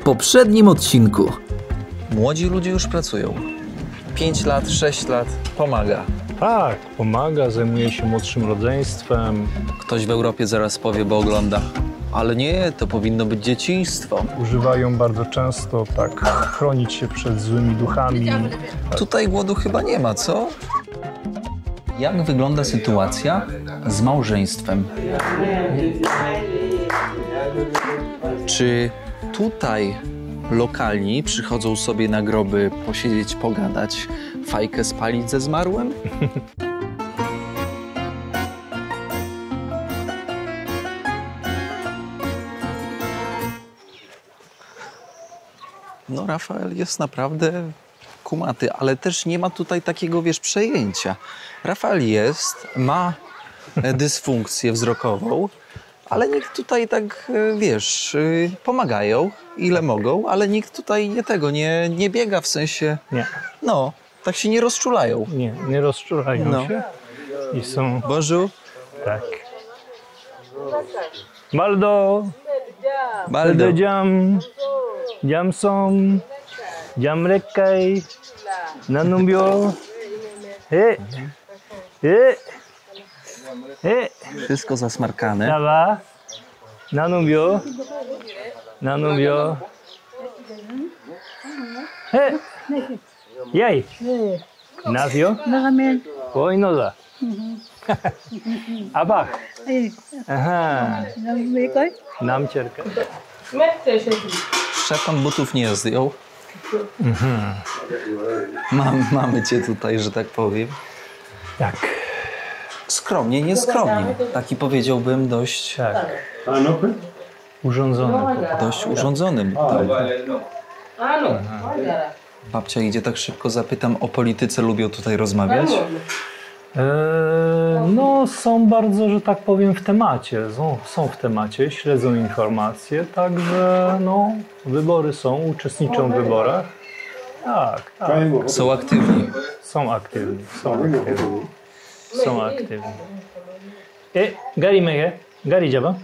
poprzednim odcinku. Młodzi ludzie już pracują. 5 lat, 6 lat, pomaga. Tak, pomaga, zajmuje się młodszym rodzeństwem. Ktoś w Europie zaraz powie, bo ogląda. Ale nie, to powinno być dzieciństwo. Używają bardzo często, tak, chronić się przed złymi duchami. Tutaj głodu chyba nie ma, co? Jak wygląda sytuacja z małżeństwem? Czy tutaj lokalni przychodzą sobie na groby posiedzieć, pogadać, fajkę spalić ze zmarłym? No, Rafael jest naprawdę kumaty, ale też nie ma tutaj takiego, wiesz, przejęcia. Rafael jest, ma dysfunkcję wzrokową, ale nikt tutaj tak, wiesz, pomagają, ile mogą, ale nikt tutaj nie biega, w sensie, Nie, no, tak się nie rozczulają. nie rozczulają No. się i są, Bonjour. tak. Baldo, Baldo. jam som, jam lekaj, nanumbio, he, Wszystko zasmarkane. dawa, nanumbio, he, jaj, Ignacio, oj noza, abach, aha, namcierka. Szczepan butów nie zdjął. Mamy cię tutaj, że tak powiem. Tak, Skromnie, nieskromnie. Taki powiedziałbym dość, tak, urządzony. dość urządzonym. Babcia idzie tak szybko, zapytam o polityce, lubią tutaj rozmawiać? No, są bardzo, że tak powiem, w temacie. Są w temacie, śledzą informacje, także no, wybory są, uczestniczą w wyborach. Tak, tak. Są aktywni. Są aktywni. Gari dziaba?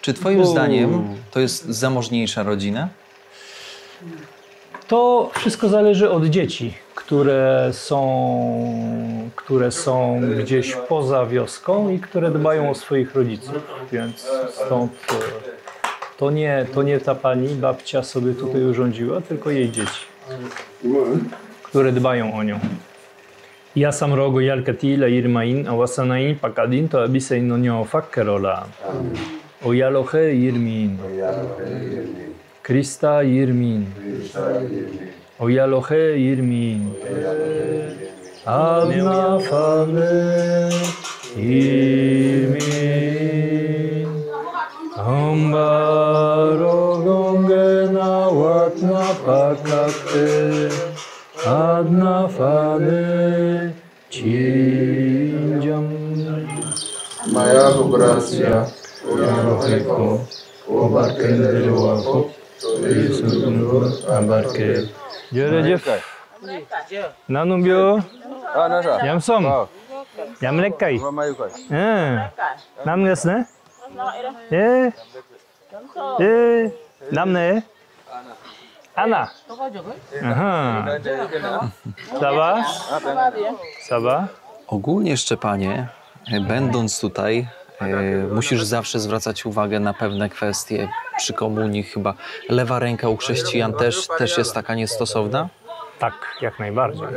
Czy twoim zdaniem to jest zamożniejsza rodzina? To wszystko zależy od dzieci, które są gdzieś poza wioską i które dbają o swoich rodziców, więc stąd to nie ta pani, babcia sobie tutaj urządziła, tylko jej dzieci, które dbają o nią. Ja sam rogo jalkati la irmain awasanain pakadin to abisein no nio fakkerola. O jaloche irmin. Krista irmin. O jaloche irmin. Adna fane irmin. Ambaro gongena watna pakate. Adna fane cinjam. Maya gracia, Jalocheko. Obarke nderuako. Abarke. Jërëjëf. Nanumbio. Jam som. Jam lekkay. Nam ngesne? Namne? Anna. Aha. Ça va? Ça va? Ogólnie, Szczepanie, będąc tutaj, musisz zawsze zwracać uwagę na pewne kwestie. Przy komunii chyba lewa ręka u chrześcijan też jest taka niestosowna? Tak, jak najbardziej.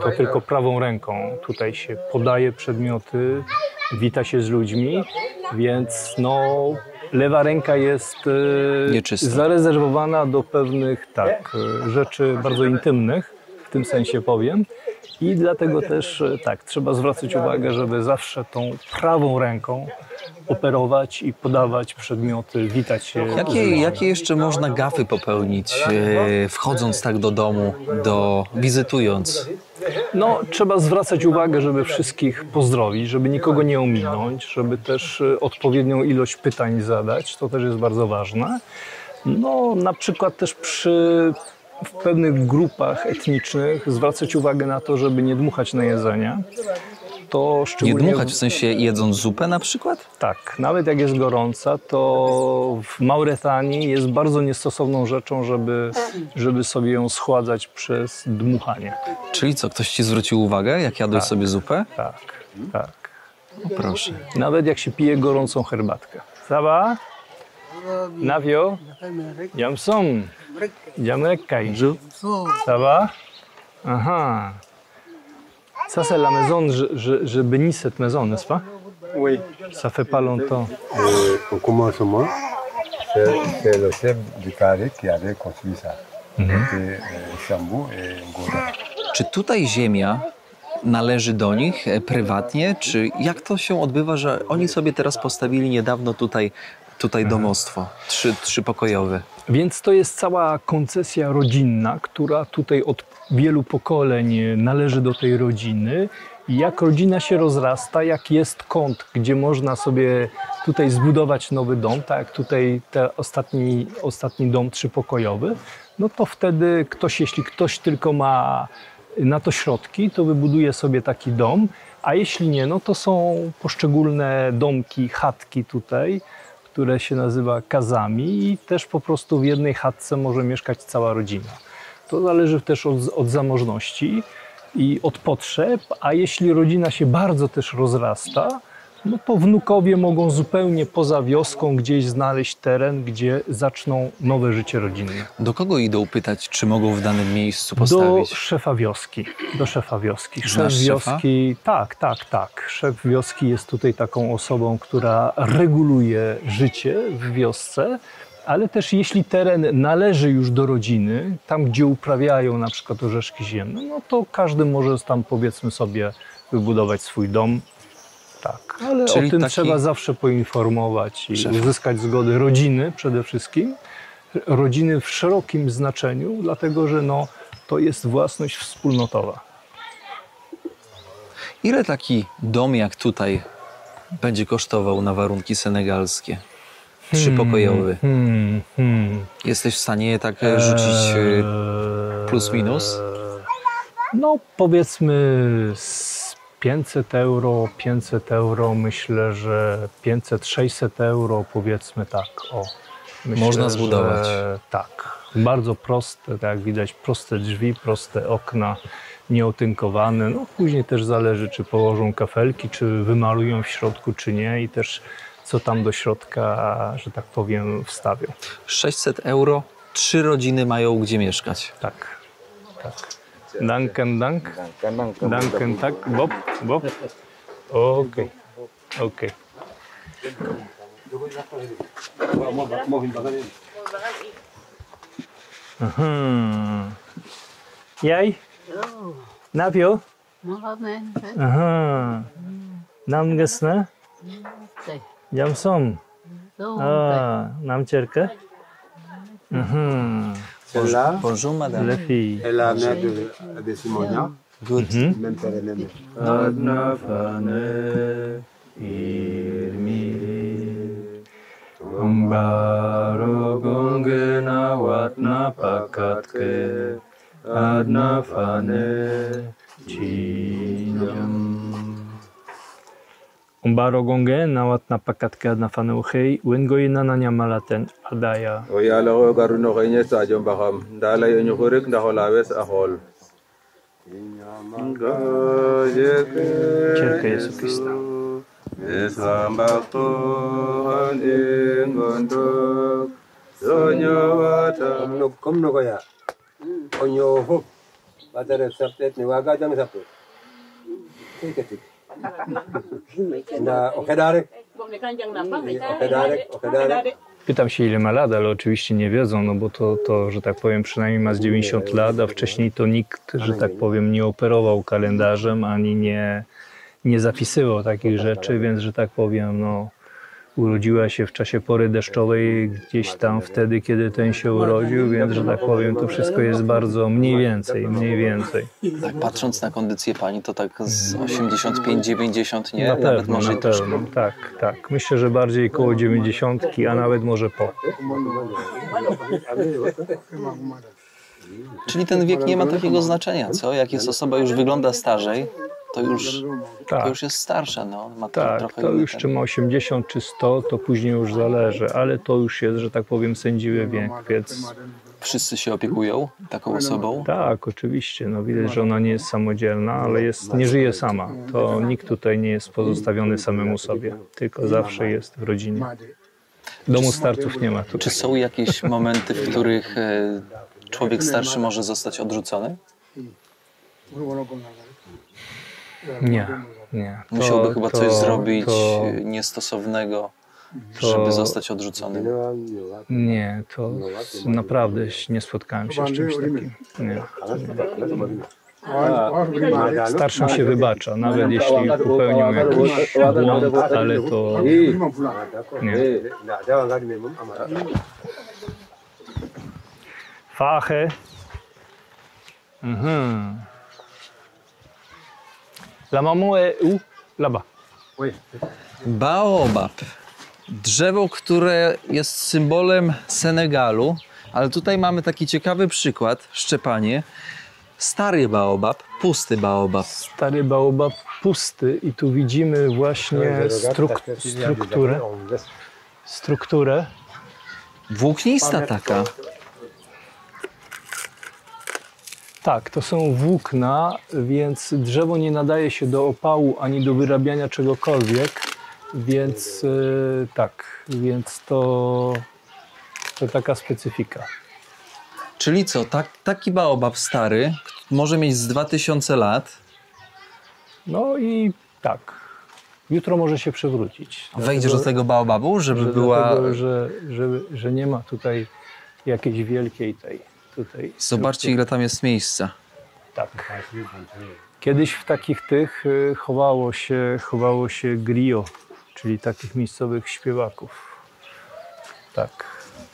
To tylko prawą ręką tutaj się podaje przedmioty, wita się z ludźmi, więc no, lewa ręka jest Nieczysta. zarezerwowana do pewnych rzeczy bardzo intymnych, w tym sensie powiem. I dlatego też tak, trzeba zwracać uwagę, żeby zawsze tą prawą ręką operować i podawać przedmioty, witać się. Jakie jeszcze można gafy popełnić, wchodząc tak do domu, wizytując? No, trzeba zwracać uwagę, żeby wszystkich pozdrowić, żeby nikogo nie ominąć, żeby też odpowiednią ilość pytań zadać, to też jest bardzo ważne. No, na przykład też w pewnych grupach etnicznych zwracać uwagę na to, żeby nie dmuchać na jedzenie. to Nie szczególnie... dmuchać, w sensie jedząc zupę na przykład? Tak, nawet jak jest gorąca, to w Mauretanii jest bardzo niestosowną rzeczą, żeby sobie ją schładzać przez dmuchanie. Czyli co, ktoś ci zwrócił uwagę, jak jadłeś sobie zupę? Tak, tak. O, proszę. Nawet jak się pije gorącą herbatkę. Saba? Navio? Jamsom? Jamrekkaj? Saba? Aha. Ça c'est la maison, je bénis cette maison, n'est-ce pas? Oui. Ça fait pas longtemps. Au commencement, c'est le chef du carré qui avait construit ça. C'était Sambou et Ngoda. Czy tutaj ziemia należy do nich prywatnie, czy jak to się odbywa, że oni sobie teraz postawili niedawno tutaj domostwo, trzypokojowe? Więc to jest cała koncesja rodzinna, która tutaj od wielu pokoleń należy do tej rodziny. I jak rodzina się rozrasta, jak jest kąt, gdzie można sobie tutaj zbudować nowy dom, tak jak tutaj ten ostatni dom trzypokojowy, no to wtedy jeśli ktoś tylko ma na to środki, to wybuduje sobie taki dom, a jeśli nie, no to są poszczególne domki, chatki tutaj, które się nazywa kazami i też po prostu w jednej chatce może mieszkać cała rodzina. To zależy też od zamożności i od potrzeb, a jeśli rodzina się bardzo też rozrasta, no to wnukowie mogą zupełnie poza wioską gdzieś znaleźć teren, gdzie zaczną nowe życie rodzinne. Do kogo idą pytać, czy mogą w danym miejscu postawić? Do szefa wioski. Do szefa wioski. Znasz wioski, tak. Szef wioski jest tutaj taką osobą, która reguluje życie w wiosce, ale też jeśli teren należy już do rodziny, tam gdzie uprawiają na przykład orzeszki ziemne, no to każdy może tam, powiedzmy sobie, wybudować swój dom. Tak, ale Czyli o tym taki trzeba zawsze poinformować i szef. uzyskać zgodę rodziny przede wszystkim. Rodziny w szerokim znaczeniu, dlatego że no, to jest własność wspólnotowa. Ile taki dom jak tutaj będzie kosztował na warunki senegalskie? Trzypokojowy. Jesteś w stanie je tak rzucić plus minus? No powiedzmy z 500 euro, myślę, że 500-600 euro, powiedzmy tak. Myślę, Można zbudować. Tak, bardzo proste, tak jak widać, proste drzwi, proste okna, nieotynkowane. No później też zależy, czy położą kafelki, czy wymalują w środku, czy nie i też co tam do środka, że tak powiem, wstawią. 600 euro, 3 rodziny mają gdzie mieszkać. Tak, tak. Danken, tak, Bob. Okej. Jij? Navio? Aha. Nam gesne? Jamsom. Nam cerke? C'est là, Bonjour madame. Les filles. et la mère de Simonia, Good. même père et même. Adnafane irmiri Umbaro gongena watna pakatke Adnafane chinyam Umbaro gongena watna pakatke adnafane uchei Wengoyina nanya malaten adaya o yala o garu no xeñe sadio mbaxam ndala yo ñuxu rek ndax o lawes a xool Cierka Jezu Krista. Comme nous voyons, on y a faux, pas de recette, mais on va jamais ça. C'est que tu. Na okedare. Pytam się, ile ma lat, ale oczywiście nie wiedzą, no bo to, że tak powiem, przynajmniej ma z 90 lat, a wcześniej to nikt, że tak powiem, nie operował kalendarzem, ani nie zapisywał takich rzeczy, więc, że tak powiem, no, urodziła się w czasie pory deszczowej, gdzieś tam wtedy, kiedy ten się urodził, więc, że tak powiem, to wszystko jest bardzo mniej więcej. Tak patrząc na kondycję pani, to tak z 85-90 nie? Na Nawet pewno, może na i troszkę. pewno, tak. Myślę, że bardziej koło 90, a nawet może po. Czyli ten wiek nie ma takiego znaczenia, co? Jak jest osoba już wygląda starzej, To już jest starsza, no. Ma Tak, trochę to inny już czy ma 80 czy 100, to później już zależy, ale to już jest, że tak powiem, sędziwy wiek, więc Wszyscy się opiekują taką osobą. tak, oczywiście, no widać, że ona nie jest samodzielna, ale nie żyje sama. To nikt tutaj nie jest pozostawiony samemu sobie, tylko zawsze jest w rodzinie. Domu starców nie ma tutaj. Czy są jakieś momenty, w których człowiek starszy może zostać odrzucony? Nie. Musiałby chyba coś zrobić niestosownego, żeby zostać odrzucony. Nie, to naprawdę nie spotkałem się z czymś takim. Nie. Starszym się wybacza, nawet jeśli popełnią jakiś błąd, ale to nie. Fachę. La maman est où? Là-bas. Baobab. Drzewo, które jest symbolem Senegalu, ale tutaj mamy taki ciekawy przykład, Szczepanie. Stary baobab, pusty baobab. Stary baobab pusty i tu widzimy właśnie strukturę. Włóknista taka. Tak, to są włókna, więc drzewo nie nadaje się do opału ani do wyrabiania czegokolwiek, więc więc to taka specyfika. Czyli co, taki baobab stary może mieć z 2000 lat. No i tak, jutro może się przewrócić. Wejdziesz do tego baobabu, żeby była... Dlatego, że nie ma tutaj jakiejś wielkiej tutaj Zobaczcie, ile tam jest miejsca. Tak. Kiedyś w takich chowało się griot, czyli takich miejscowych śpiewaków. Tak.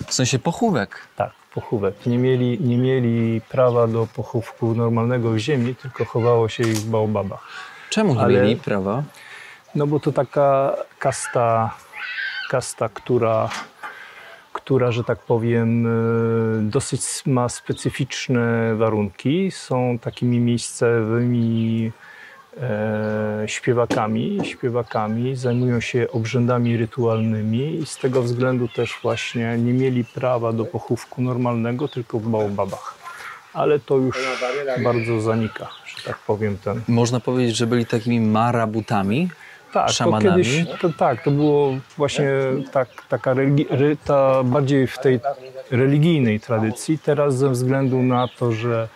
W sensie pochówek. Tak, pochówek. Nie mieli prawa do pochówku normalnego w ziemi, tylko chowało się ich w baobabach. Czemu nie mieli prawa? No bo to taka kasta, która, że tak powiem, dosyć ma specyficzne warunki. Są takimi miejscowymi śpiewakami, zajmują się obrzędami rytualnymi i z tego względu też właśnie nie mieli prawa do pochówku normalnego, tylko w baobabach. Ale to już bardzo zanika, że tak powiem. Można powiedzieć, że byli takimi marabutami, tak, szamanami. To było właśnie taka bardziej w tej religijnej tradycji. Teraz ze względu na to, że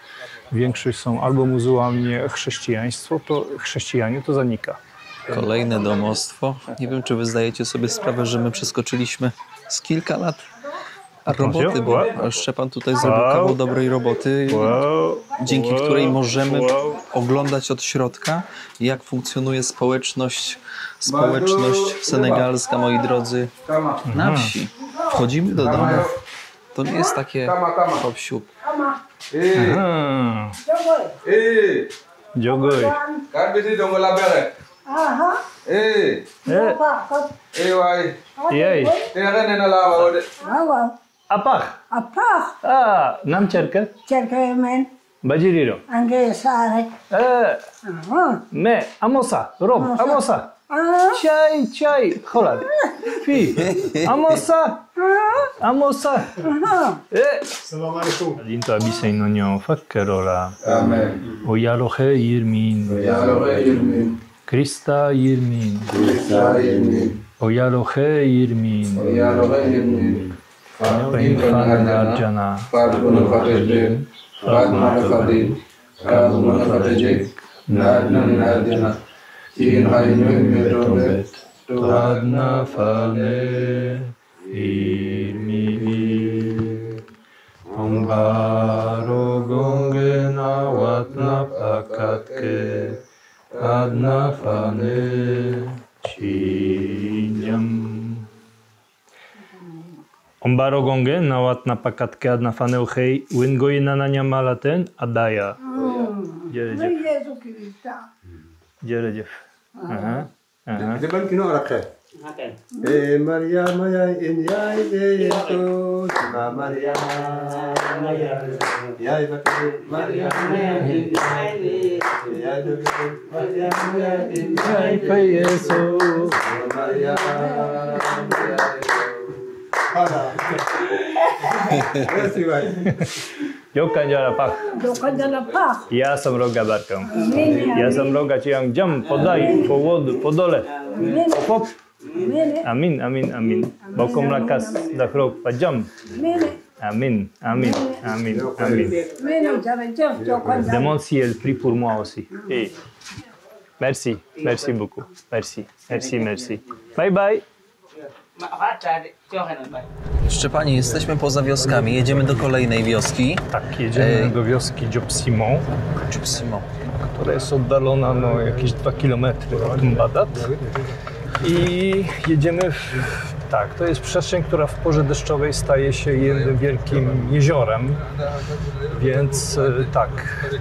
większość są albo muzułmanie, chrześcijanie, to zanika. Kolejne domostwo. Nie wiem, czy wy zdajecie sobie sprawę, że my przeskoczyliśmy z kilka lat roboty, bo Szczepan tutaj zrobił kawał dobrej roboty, dzięki której możemy oglądać od środka, jak funkcjonuje społeczność senegalska, moi drodzy, na wsi. Wchodzimy do domów. To nie jest takie hop-siup. Jogoy. Jej. Apach. Nam cerke? Cerke men. Bajiriro. Angge sare. Me. Amosa. Rob. Amosa. Chai. Holad. Fi. Amosa. Salam alaikum. Dinto abisay nonyo fakkerola. Amen. Oyalohe yirmin. Krista yirmin. Oyalohe yirmin. Infan Arjana. Tadna fane irmi Ombaro gonge na watna pakatke Tadna fane chinyam Ombaro gonge na watna pakatke adna fane uchei wingoy na malaten adaya. Jerejew. Jerejew. Deban kino rakhe. Maria Maya in Yai to Maria Yai Maria in Joka Jalapach. Dokan dalam pak. Ja sam roga barką. Ja sam roga ci yang jam podaj po wodu, po dole. Pop. Amin, amin, amin. Bokom lakas dah rok pajam. Amin, amin, amin, amin. Demande si elle prie pour moi aussi. Et merci, merci beaucoup. Merci, merci, merci. Bye bye. Szczepanie, jesteśmy poza wioskami, jedziemy do kolejnej wioski. Tak, jedziemy do wioski Diop-Simon, która jest oddalona no, jakieś 2 km od Mbadat. I jedziemy, tak, to jest przestrzeń, która w porze deszczowej staje się jednym wielkim jeziorem, więc tak,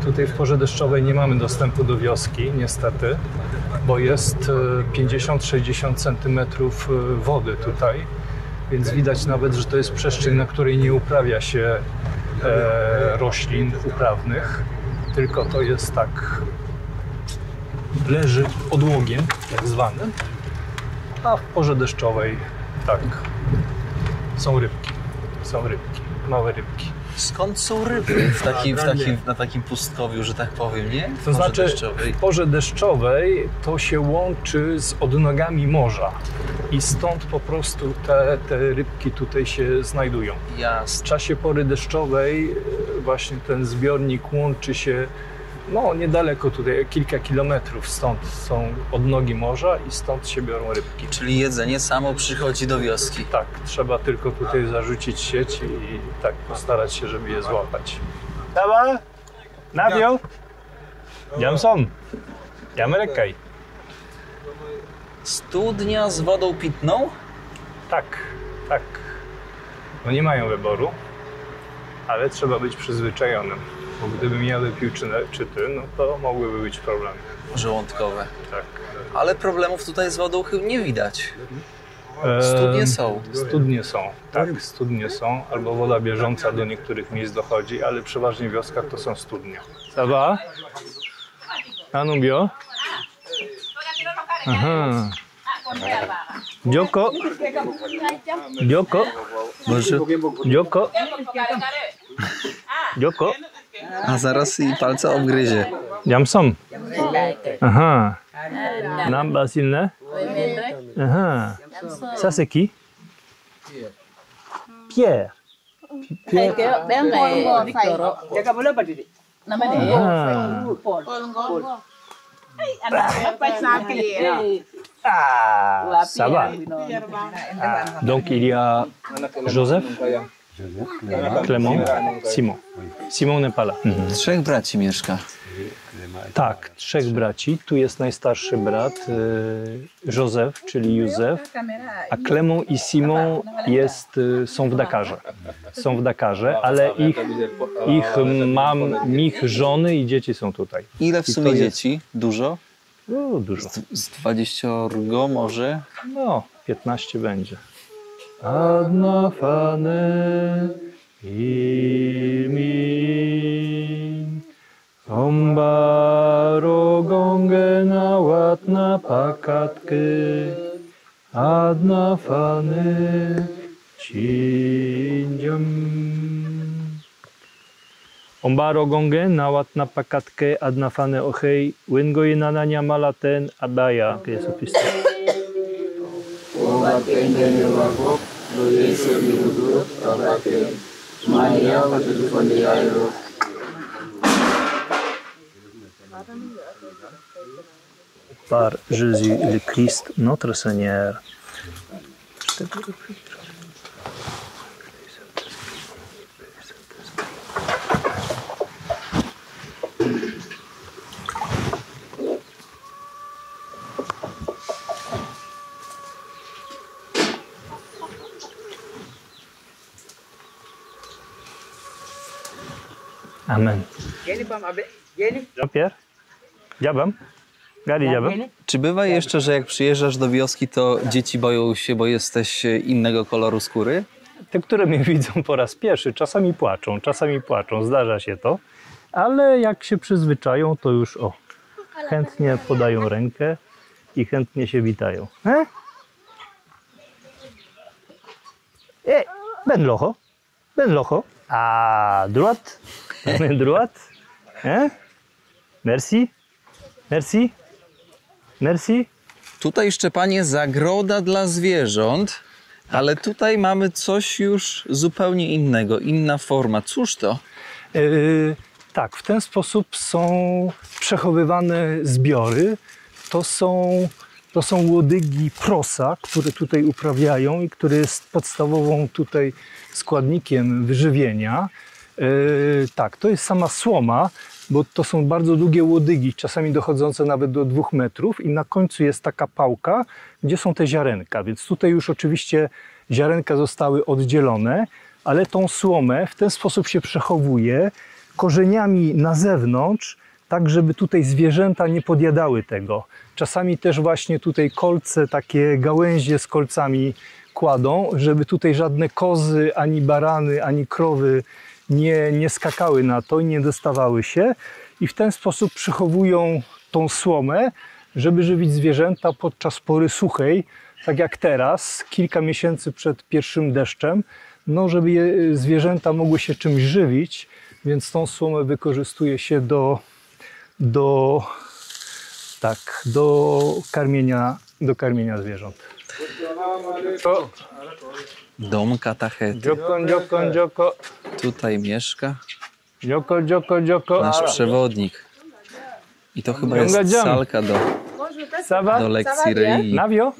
tutaj w porze deszczowej nie mamy dostępu do wioski, niestety, bo jest 50-60 cm wody tutaj, więc widać nawet, że to jest przestrzeń, na której nie uprawia się roślin uprawnych, tylko to jest tak, leży odłogiem tak zwanym, a w porze deszczowej tak, są rybki, małe rybki. Skąd są ryby na takim pustkowiu, że tak powiem, nie? To znaczy w porze deszczowej to się łączy z odnogami morza i stąd po prostu te rybki tutaj się znajdują. Jasne. W czasie pory deszczowej właśnie ten zbiornik łączy się no niedaleko tutaj, kilka kilometrów stąd są odnogi morza i stąd się biorą rybki. Czyli jedzenie samo przychodzi do wioski. Tak, trzeba tylko tutaj zarzucić sieć i tak postarać się, żeby je złapać. Dawa? Nawio? Jamson? Jamerekaj. Studnia z wodą pitną? Tak, tak. No nie mają wyboru, ale trzeba być przyzwyczajonym. Bo gdybym ja wypił czy ty, no to mogłyby być problemy. Żołądkowe. Tak. Ale problemów tutaj z wodą chyba nie widać. Studnie są. Studnie są, tak, studnie są. Albo woda bieżąca do niektórych miejsc dochodzi, ale przeważnie w wioskach to są studnie. Ça va? Anubio? Aha. Joko? Joko? Joko? Joko? A zaraz i palce obgryzie. Jamson? Aha. Namba silne? Aha. Ça c'est qui? Pierre. Pierre. Ah, ça va. Donc il y a Joseph, Clément, Simon. Simon n'est pas là. 3 braci mieszka. Tak, 3 braci. Tu jest najstarszy brat, Joseph, czyli Józef, a Clément i Simon są w Dakarze. Są w Dakarze, ale ich żony i dzieci są tutaj. Ile w sumie dzieci? Dużo? No, dużo. Z 20 może? No, 15 będzie. Adna fane ilmin Ombaro gonge nawat na pakatke Adna fane chinjam Ombaro gonge nawat na pakatke adna fane ohei wengoy nananya malaten abaya. Jesu Chryste. Par Jésus le Christ, notre Seigneur. Amen. Jean-Pierre? Jabam? Gadi jabam? Czy bywa jeszcze, że jak przyjeżdżasz do wioski, to dzieci boją się, bo jesteś innego koloru skóry? Te, które mnie widzą po raz pierwszy, czasami płaczą, zdarza się to, ale jak się przyzwyczają, to już chętnie podają rękę i chętnie się witają. Ben locho. A droite? Droite? Merci. Tutaj, Szczepanie, zagroda dla zwierząt, ale tutaj mamy coś już zupełnie innego, inna forma. Cóż to? Tak, w ten sposób są przechowywane zbiory. To są łodygi prosa, które tutaj uprawiają i które jest podstawową tutaj składnikiem wyżywienia. Tak, to jest sama słoma, bo to są bardzo długie łodygi, czasami dochodzące nawet do 2 metrów i na końcu jest taka pałka, gdzie są te ziarenka, więc tutaj już oczywiście ziarenka zostały oddzielone, ale tą słomę w ten sposób się przechowuje korzeniami na zewnątrz, tak żeby tutaj zwierzęta nie podjadały tego. Czasami też właśnie tutaj kolce, takie gałęzie z kolcami kładą, żeby tutaj żadne kozy, ani barany, ani krowy nie skakały na to i nie dostawały się. I w ten sposób przechowują tą słomę, żeby żywić zwierzęta podczas pory suchej, tak jak teraz, kilka miesięcy przed pierwszym deszczem, no żeby zwierzęta mogły się czymś żywić, więc tą słomę wykorzystuje się do karmienia zwierząt. Dom katachety. Dzioko. Tutaj mieszka Dzioko. nasz przewodnik. I to chyba jest salka do lekcji religii. Nawio?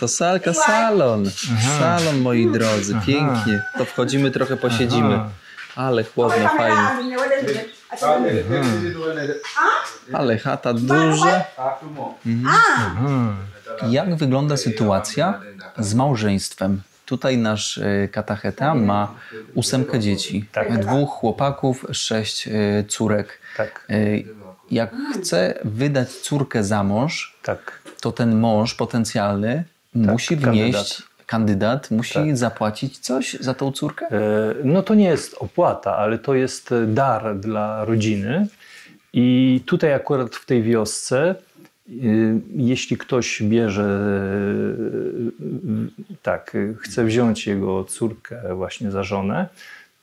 To salka, salon. Salon, moi drodzy, pięknie. To wchodzimy, trochę posiedzimy. Ale chłodno, fajnie. Ale chata duża. Jak wygląda sytuacja z małżeństwem? Tutaj nasz katacheta ma 8 dzieci. 2 chłopaków, 6 córek. Tak. Jak chce wydać córkę za mąż, to ten mąż potencjalny musi wnieść... Kandydat musi zapłacić coś za tą córkę? No to nie jest opłata, ale to jest dar dla rodziny. I tutaj akurat w tej wiosce, jeśli ktoś chce wziąć jego córkę właśnie za żonę,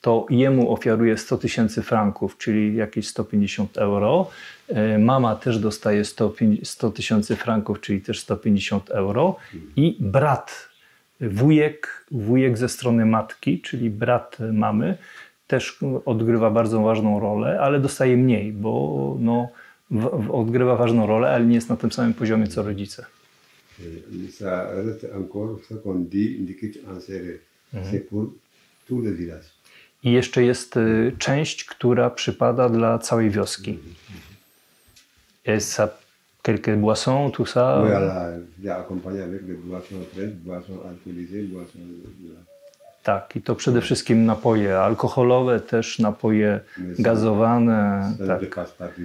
to jemu ofiaruje 100 000 franków, czyli jakieś 150 euro. Mama też dostaje 100 000 franków, czyli też 150 euro. I brat, wujek ze strony matki, czyli brat mamy, też odgrywa bardzo ważną rolę, ale dostaje mniej, bo odgrywa ważną rolę, ale nie jest na tym samym poziomie co rodzice. I jeszcze jest część, która przypada dla całej wioski. Jest quelques boissons, tout ça. Tak, i to przede wszystkim napoje alkoholowe, też napoje gazowane. Tak.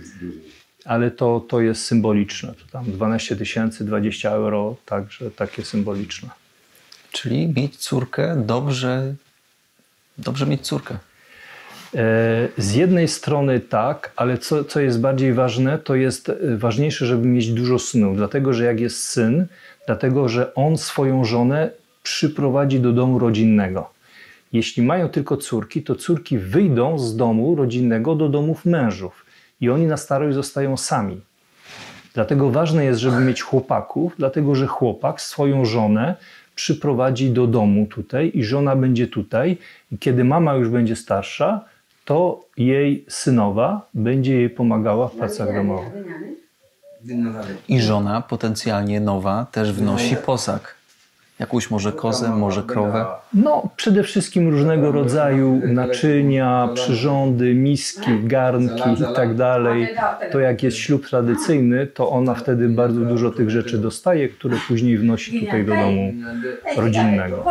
Ale to jest symboliczne. To tam 12 000, 20 euro, także takie symboliczne. Czyli mieć córkę, dobrze mieć córkę. Z jednej strony tak, ale co jest bardziej ważne, to jest ważniejsze, żeby mieć dużo synów. Dlatego, że jak jest syn, dlatego, że on swoją żonę przyprowadzi do domu rodzinnego. Jeśli mają tylko córki, to córki wyjdą z domu rodzinnego do domów mężów i oni na starość zostają sami. Dlatego ważne jest, żeby mieć chłopaków, dlatego, że chłopak swoją żonę przyprowadzi do domu tutaj i żona będzie tutaj i kiedy mama już będzie starsza, to jej synowa będzie jej pomagała w pracach domowych. I żona potencjalnie nowa też wnosi posag. Jakąś może kozę, może krowę? No, przede wszystkim różnego rodzaju naczynia, przyrządy, miski, garnki i tak dalej. To jak jest ślub tradycyjny, to ona wtedy bardzo dużo tych rzeczy dostaje, które później wnosi tutaj do domu rodzinnego.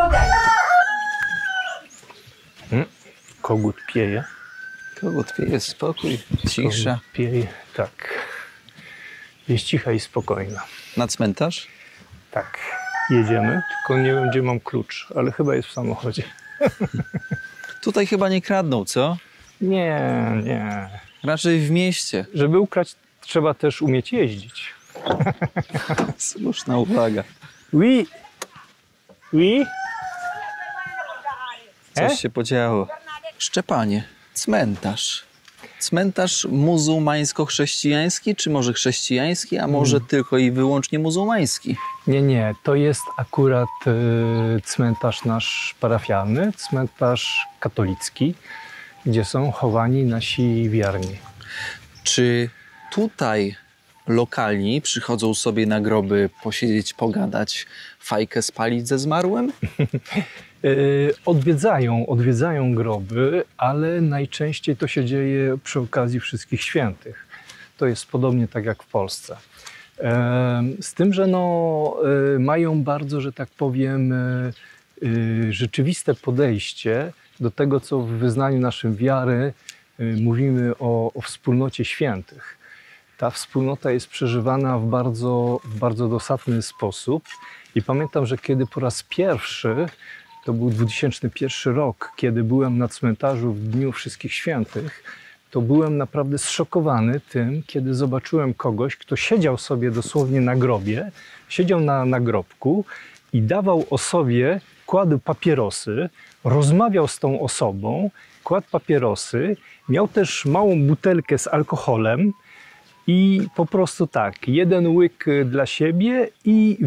Kogut pieje. Kogutpie, jest spokój, cisza. Tak. Jest cicha i spokojna. Na cmentarz? Tak. Jedziemy, tylko nie wiem, gdzie mam klucz, ale chyba jest w samochodzie. Tutaj chyba nie kradną, co? Nie. Raczej w mieście. Żeby ukraść, trzeba też umieć jeździć. Słuszna uwaga. Oui. Coś się podziało. Szczepanie, cmentarz. Cmentarz muzułmańsko-chrześcijański, czy może chrześcijański, a może tylko i wyłącznie muzułmański? Nie. To jest akurat cmentarz nasz parafialny, cmentarz katolicki, gdzie są chowani nasi wierni. Czy tutaj lokalni przychodzą sobie na groby posiedzieć, pogadać, fajkę spalić ze zmarłym? Odwiedzają groby, ale najczęściej to się dzieje przy okazji Wszystkich Świętych. To jest podobnie tak jak w Polsce. Z tym, że mają bardzo, że tak powiem, rzeczywiste podejście do tego, co w wyznaniu naszym wiary mówimy o wspólnocie świętych. Ta wspólnota jest przeżywana w bardzo dosadny sposób. I pamiętam, że kiedy po raz pierwszy, to był 2001 rok, kiedy byłem na cmentarzu w Dniu Wszystkich Świętych, to byłem naprawdę zszokowany tym, kiedy zobaczyłem kogoś, kto siedział sobie dosłownie na grobie, siedział na nagrobku i dawał osobie, kładł papierosy, rozmawiał z tą osobą, kładł papierosy, miał też małą butelkę z alkoholem i po prostu tak, jeden łyk dla siebie i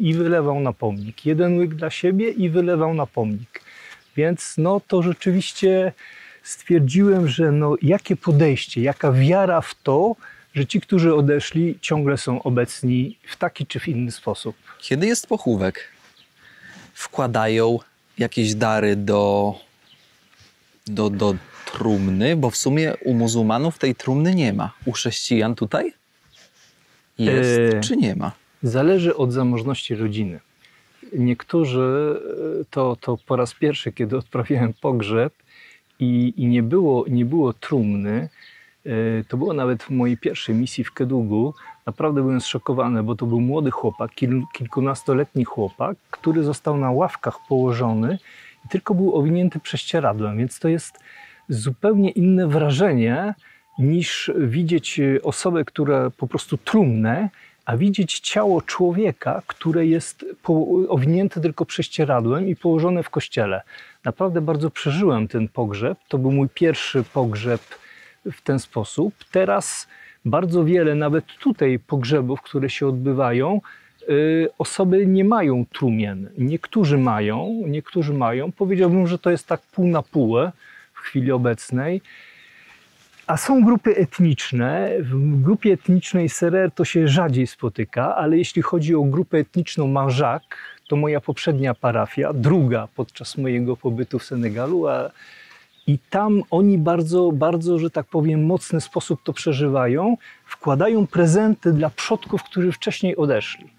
wylewał na pomnik. Jeden łyk dla siebie i wylewał na pomnik. Więc to rzeczywiście stwierdziłem, że jakie podejście, jaka wiara w to, że ci, którzy odeszli, ciągle są obecni w taki czy w inny sposób. Kiedy jest pochówek, wkładają jakieś dary do trumny, bo w sumie u muzułmanów tej trumny nie ma. U chrześcijan tutaj jest czy nie ma? Zależy od zamożności rodziny. Niektórzy, to po raz pierwszy, kiedy odprawiałem pogrzeb i nie było trumny, to było nawet w mojej pierwszej misji w Kedugu. Naprawdę byłem zszokowany, bo to był młody chłopak, kilkunastoletni chłopak, który został na ławkach położony i tylko był owinięty prześcieradłem, więc to jest zupełnie inne wrażenie niż widzieć osobę, która po prostu trumnę, a widzieć ciało człowieka, które jest owinięte tylko prześcieradłem i położone w kościele. Naprawdę bardzo przeżyłem ten pogrzeb. To był mój pierwszy pogrzeb w ten sposób. Teraz bardzo wiele, nawet tutaj pogrzebów, które się odbywają, osoby nie mają trumien. Niektórzy mają. Powiedziałbym, że to jest tak pół na pół w chwili obecnej. A są grupy etniczne. W grupie etnicznej Serer to się rzadziej spotyka, ale jeśli chodzi o grupę etniczną Manjak, to moja poprzednia parafia, druga podczas mojego pobytu w Senegalu, i tam oni bardzo, że tak powiem, mocny sposób to przeżywają. Wkładają prezenty dla przodków, którzy wcześniej odeszli.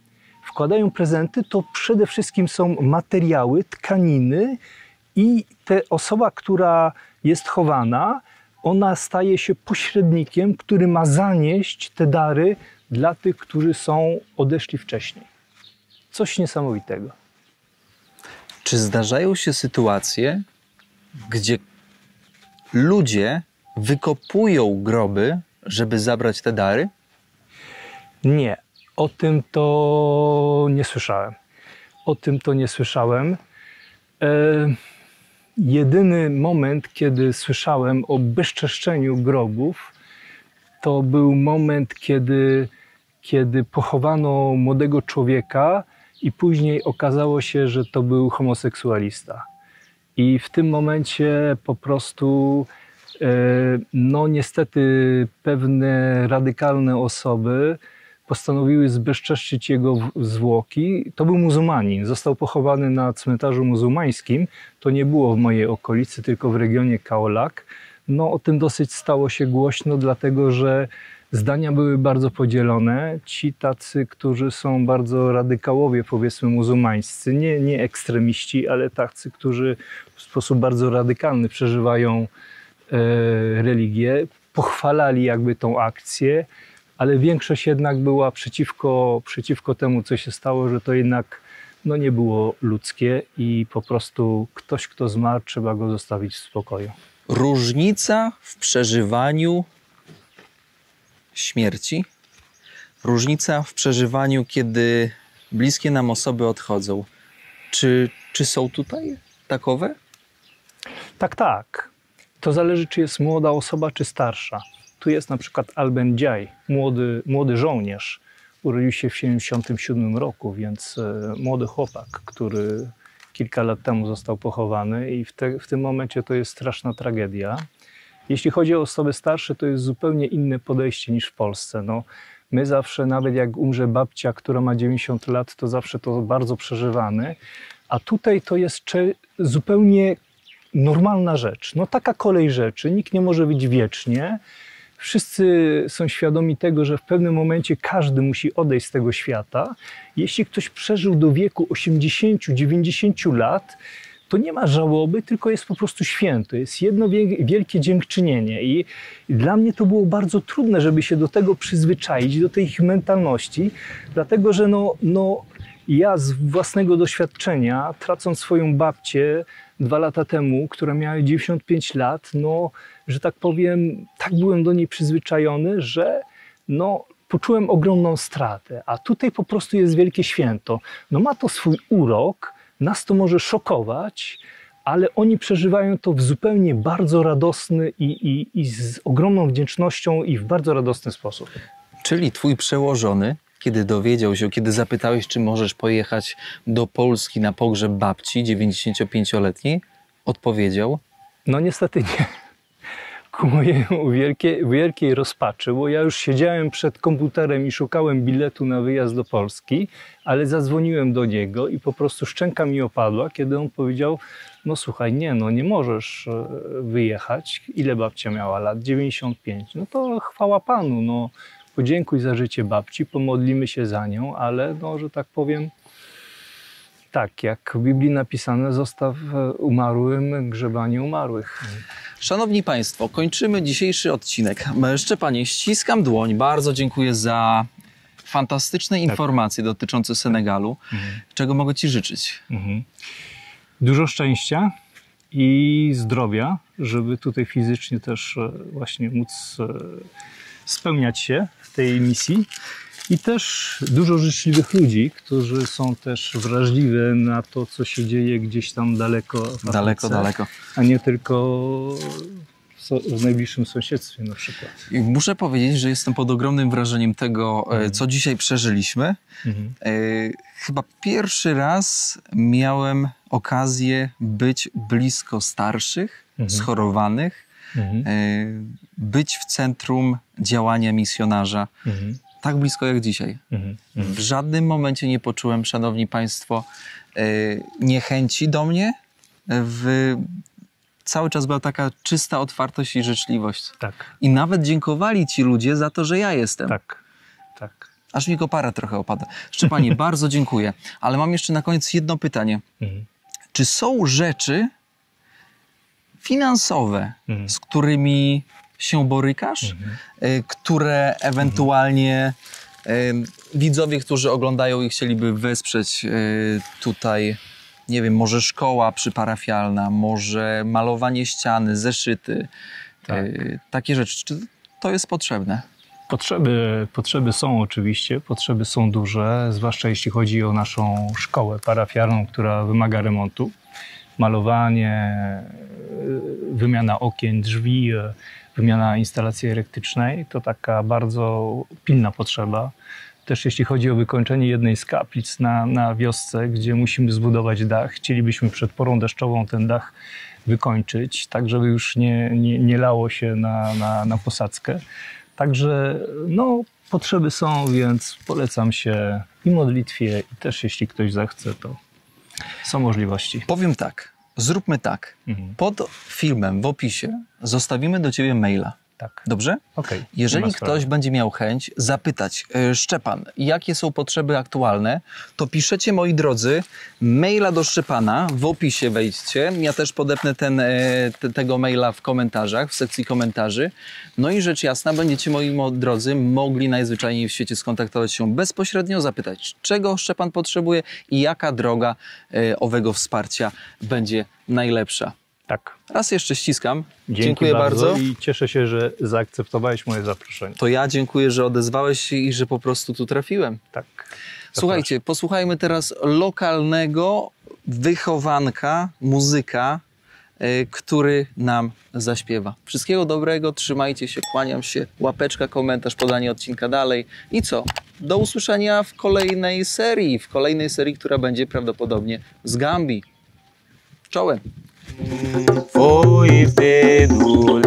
Wkładają prezenty, to przede wszystkim są materiały, tkaniny i ta osoba, która jest chowana, ona staje się pośrednikiem, który ma zanieść te dary dla tych, którzy odeszli wcześniej. Coś niesamowitego. Czy zdarzają się sytuacje, gdzie ludzie wykopują groby, żeby zabrać te dary? Nie, o tym to nie słyszałem. Jedyny moment, kiedy słyszałem o bezczeszczeniu grobów, to był moment, kiedy pochowano młodego człowieka i później okazało się, że to był homoseksualista. I w tym momencie po prostu, niestety pewne radykalne osoby postanowiły zbezczeszczyć jego zwłoki. To był muzułmanin, został pochowany na cmentarzu muzułmańskim. To nie było w mojej okolicy, tylko w regionie Kaolack. O tym dosyć stało się głośno, dlatego że zdania były bardzo podzielone. Ci tacy, którzy są bardzo radykałowie, powiedzmy muzułmańscy, nie ekstremiści, ale tacy, którzy w sposób bardzo radykalny przeżywają religie, pochwalali jakby tą akcję, ale większość jednak była przeciwko temu, co się stało, że to jednak no, nie było ludzkie i po prostu ktoś, kto zmarł, trzeba go zostawić w spokoju. Różnica w przeżywaniu śmierci, różnica w przeżywaniu, kiedy bliskie nam osoby odchodzą. Czy są tutaj takowe? Tak, tak. To zależy, czy jest młoda osoba, czy starsza. Tu jest na przykład Alben Dziaj, młody żołnierz. Urodził się w 1977 roku, więc młody chłopak, który kilka lat temu został pochowany i w tym momencie to jest straszna tragedia. Jeśli chodzi o osoby starsze, to jest zupełnie inne podejście niż w Polsce. No, my zawsze, nawet jak umrze babcia, która ma 90 lat, to zawsze to bardzo przeżywamy, a tutaj to jest zupełnie normalna rzecz. No taka kolej rzeczy, nikt nie może być wiecznie. Wszyscy są świadomi tego, że w pewnym momencie każdy musi odejść z tego świata. Jeśli ktoś przeżył do wieku 80-90 lat, to nie ma żałoby, tylko jest po prostu święto. Jest jedno wielkie dziękczynienie. I dla mnie to było bardzo trudne, żeby się do tego przyzwyczaić, do tej ich mentalności, dlatego że ja z własnego doświadczenia, tracąc swoją babcię 2 lata temu, która miała 95 lat, że tak powiem, tak byłem do niej przyzwyczajony, że poczułem ogromną stratę. A tutaj po prostu jest wielkie święto. Ma to swój urok, nas to może szokować, ale oni przeżywają to w zupełnie bardzo radosny i z ogromną wdzięcznością i w bardzo radosny sposób. Czyli twój przełożony, kiedy dowiedział się, kiedy zapytałeś, czy możesz pojechać do Polski na pogrzeb babci 95-letniej, odpowiedział? No niestety nie. Ku mojej wielkiej rozpaczy, bo ja już siedziałem przed komputerem i szukałem biletu na wyjazd do Polski, ale zadzwoniłem do niego i po prostu szczęka mi opadła, kiedy on powiedział: no słuchaj, nie możesz wyjechać. Ile babcia miała lat? 95. No to chwała Panu, podziękuj za życie babci, pomodlimy się za nią, ale że tak powiem, tak jak w Biblii napisane, zostaw umarłym grzebanie umarłych. Szanowni Państwo, kończymy dzisiejszy odcinek. Szczepanie, ściskam dłoń, bardzo dziękuję za fantastyczne informacje dotyczące Senegalu. Czego mogę Ci życzyć? Dużo szczęścia i zdrowia, żeby tutaj fizycznie też właśnie móc spełniać się w tej misji. I też dużo życzliwych ludzi, którzy są też wrażliwi na to, co się dzieje gdzieś tam daleko w Afryce, daleko. A nie tylko w najbliższym sąsiedztwie na przykład. I muszę powiedzieć, że jestem pod ogromnym wrażeniem tego, co dzisiaj przeżyliśmy. Chyba pierwszy raz miałem okazję być blisko starszych, schorowanych, być w centrum działania misjonarza. Tak blisko jak dzisiaj. W żadnym momencie nie poczułem, szanowni Państwo, niechęci do mnie. Cały czas była taka czysta otwartość i życzliwość. Tak. I nawet dziękowali ci ludzie za to, że ja jestem. Tak, tak. Aż mi kopara trochę opada. Szczepanie, bardzo dziękuję. Ale mam jeszcze na koniec jedno pytanie. Czy są rzeczy finansowe, z którymi się borykasz, które ewentualnie widzowie, którzy oglądają i chcieliby wesprzeć tutaj, nie wiem, może szkoła przyparafialna, może malowanie ściany, zeszyty, takie rzeczy. Czy to jest potrzebne? Potrzeby są oczywiście, potrzeby są duże, zwłaszcza jeśli chodzi o naszą szkołę parafialną, która wymaga remontu. Malowanie, wymiana okien, drzwi, wymiana instalacji elektrycznej to taka bardzo pilna potrzeba. Też jeśli chodzi o wykończenie jednej z kaplic na wiosce, gdzie musimy zbudować dach, chcielibyśmy przed porą deszczową ten dach wykończyć, tak żeby już nie lało się na posadzkę. Także potrzeby są, więc polecam się i modlitwie, i też jeśli ktoś zechce, to są możliwości. Powiem tak, zróbmy tak. Pod filmem w opisie zostawimy do Ciebie maila. Tak. Dobrze? Okej. Jeżeli Nie ma sprawy. ktoś będzie miał chęć zapytać, Szczepan, jakie są potrzeby aktualne, to piszecie, moi drodzy, maila do Szczepana, w opisie wejdźcie. Ja też podepnę tego maila w komentarzach, w sekcji komentarzy. No i rzecz jasna, będziecie, moi drodzy, mogli najzwyczajniej w świecie skontaktować się bezpośrednio, zapytać, czego Szczepan potrzebuje i jaka droga owego wsparcia będzie najlepsza. Tak. Raz jeszcze ściskam. Dzięki Dziękuję bardzo. I cieszę się, że zaakceptowałeś moje zaproszenie. To ja dziękuję, że odezwałeś się i że po prostu tu trafiłem. Tak. Słuchajcie, posłuchajmy teraz lokalnego wychowanka, muzyka, który nam zaśpiewa. Wszystkiego dobrego, trzymajcie się, kłaniam się, łapeczka, komentarz, podanie odcinka dalej. I co? Do usłyszenia w kolejnej serii, która będzie prawdopodobnie z Gambii. Czołem! Foi Pedro